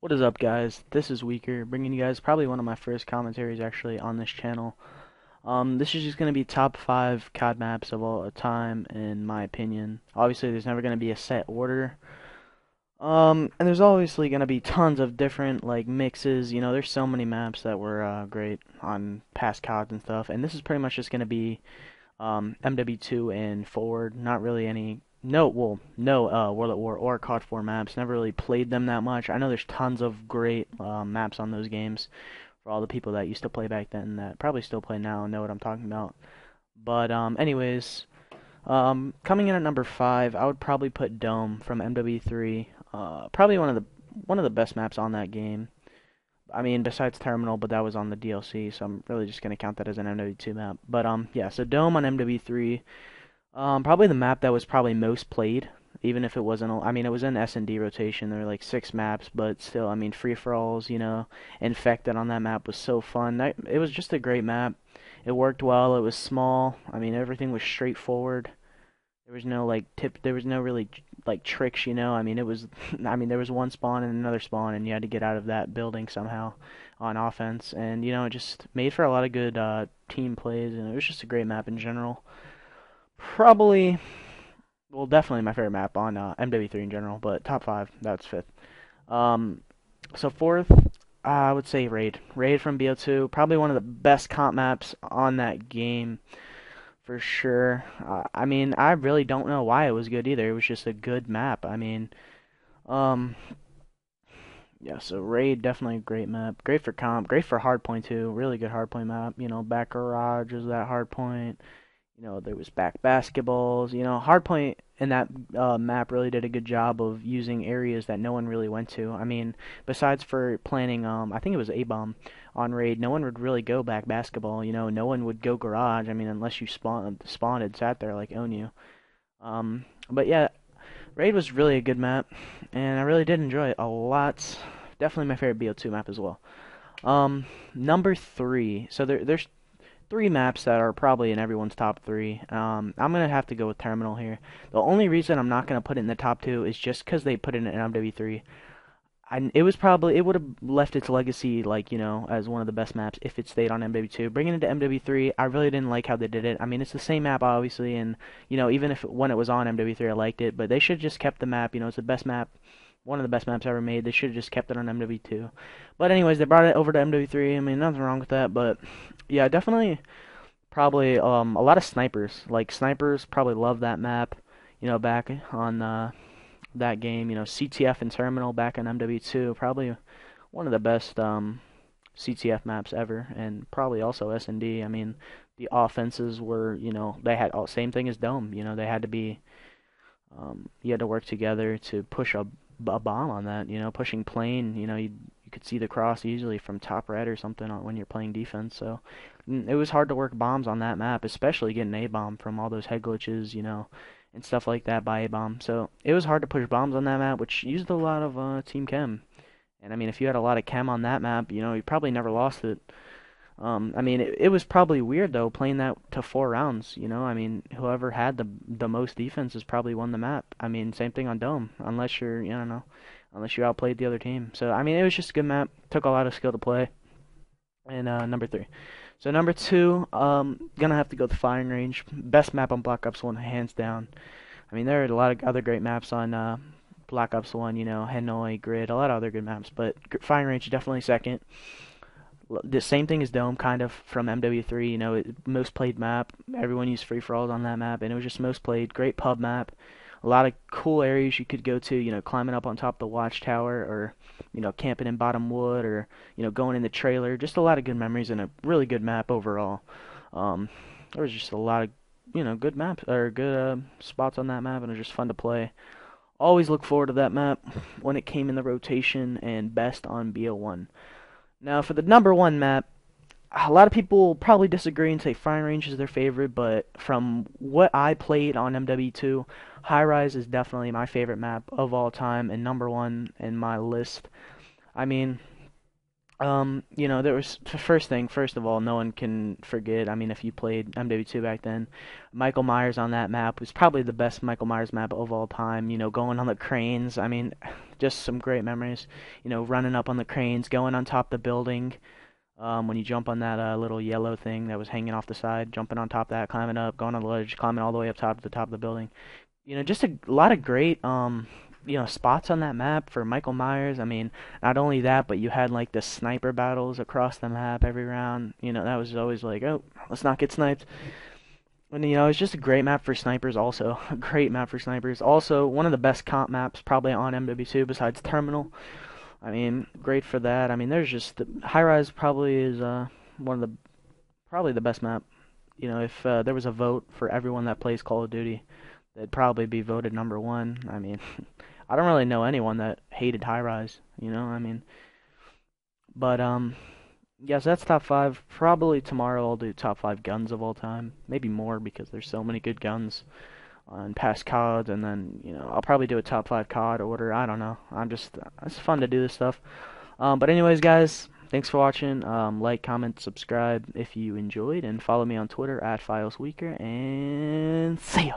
What is up, guys? This is WEAKR, bringing you guys probably one of my first commentaries actually on this channel. This is just going to be top 5 COD maps of all time, in my opinion. Obviously, there's never going to be a set order. And there's obviously going to be tons of different, like, mixes. You know, there's so many maps that were great on past CODs and stuff. And this is pretty much just going to be MW2 and forward. Not really any no World at War or COD 4 maps. Never really played them that much. I know there's tons of great maps on those games for all the people that used to play back then that probably still play now and know what I'm talking about. But anyways, coming in at number 5, I would probably put Dome from MW3. Probably one of the best maps on that game. I mean, besides Terminal, but that was on the DLC, so I'm really just gonna count that as an MW2 map. But yeah, so Dome on MW3, probably the map that was probably most played, even if it wasn't. I mean, it was in S&D rotation. There were like 6 maps, but still, I mean, free for alls. Infected on that map was so fun. It was just a great map. It worked well. It was small. I mean, everything was straightforward. There was no like tip. There was no really like tricks. I mean, it was. I mean, there was one spawn and another spawn, and you had to get out of that building somehow on offense. And it just made for a lot of good team plays, and it was just a great map in general. Probably, well, definitely my favorite map on MW3 in general, but top 5, that's fifth. Um, so fourth, I would say Raid. Raid from BO2, probably one of the best comp maps on that game for sure. I mean, I really don't know why it was good either. It was just a good map. I mean, um, yeah. So Raid definitely a great map. Great for comp. Great for hardpoint too. Really good hardpoint map. Back garage is that hardpoint. There was back basketballs. Hardpoint in that map really did a good job of using areas that no one really went to. I mean, besides for planning, I think it was A-bomb on raid, no one would really go back basketball. No one would go garage. I mean, unless you spawned and sat there like Onu. But yeah, raid was really a good map, and I really did enjoy it a lot. Definitely my favorite BO2 map as well. Number 3. So there's 3 maps that are probably in everyone's top 3. I'm gonna have to go with Terminal here. The only reason I'm not gonna put it in the top 2 is just because they put it in MW3. It would have left its legacy like as one of the best maps if it stayed on MW2. Bringing it to MW3, I really didn't like how they did it. I mean, it's the same map obviously, and even if when it was on MW3, I liked it, but they should have just kept the map. It's the best map, one of the best maps ever made. They should have just kept it on MW2. But anyways, they brought it over to MW3. I mean, nothing wrong with that, but yeah, definitely probably a lot of snipers. Like snipers probably love that map. Back on that game. CTF and Terminal back on MW2, probably one of the best CTF maps ever, and probably also S&D. I mean, the offenses were, they had all same thing as Dome. They had to be, you had to work together to push a bomb on that. Pushing plane. You could see the cross easily from top right or something when you're playing defense. So it was hard to work bombs on that map, especially getting a bomb from all those head glitches. And stuff like that by a bomb. So it was hard to push bombs on that map, which used a lot of team chem. And I mean, if you had a lot of chem on that map, you probably never lost it. I mean, it was probably weird though playing that to 4 rounds. I mean, whoever had the most defenses probably won the map. I mean, same thing on Dome, unless you're, I don't know, unless you outplayed the other team. So I mean, it was just a good map. Took a lot of skill to play. And number 3. So number 2, gonna have to go with Firing Range. Best map on Black Ops 1, hands down. I mean, there are a lot of other great maps on Black Ops 1, Hanoi, Grid, a lot of other good maps, but Firing Range is definitely second. The same thing as Dome, kind of, from MW3, most played map. Everyone used free-for-alls on that map, and it was just most played. Great pub map. A lot of cool areas you could go to, climbing up on top of the watchtower, or, camping in bottom wood, or, going in the trailer. Just a lot of good memories and a really good map overall. There was just a lot of good maps or good spots on that map, and it was just fun to play. Always look forward to that map when it came in the rotation, and best on BO1. Now for the number 1 map, a lot of people probably disagree and say Firing Range is their favorite, but from what I played on MW2, Highrise is definitely my favorite map of all time and number 1 in my list. I mean, there was first of all, no one can forget. I mean, if you played MW2 back then, Michael Myers on that map was probably the best Michael Myers map of all time. Going on the cranes. I mean, just some great memories. You know, running up on the cranes, going on top of the building. When you jump on that little yellow thing that was hanging off the side, jumping on top of that, climbing up, going on the ledge, climbing all the way up top to the top of the building. You know, just a lot of great spots on that map for Michael Myers. I mean, not only that, but you had like the sniper battles across the map every round. You know, that was always like, oh, let's not get sniped. And you know, it's just a great map for snipers also. A great map for snipers. Also, one of the best comp maps probably on MW2 besides Terminal. I mean, great for that. I mean, there's just Highrise probably is one of the probably the best map. You know, if there was a vote for everyone that plays Call of Duty, they'd probably be voted number one. I mean, I don't really know anyone that hated Highrise, you know, I mean, but yes, that's top five. Probably tomorrow I'll do top five guns of all time, maybe more because there's so many good guns on past CODs, and then you know I'll probably do a top five COD order. I don't know. It's fun to do this stuff. But anyways, guys, thanks for watching. Like, comment, subscribe if you enjoyed, and follow me on Twitter at FilesWeaker, and see ya.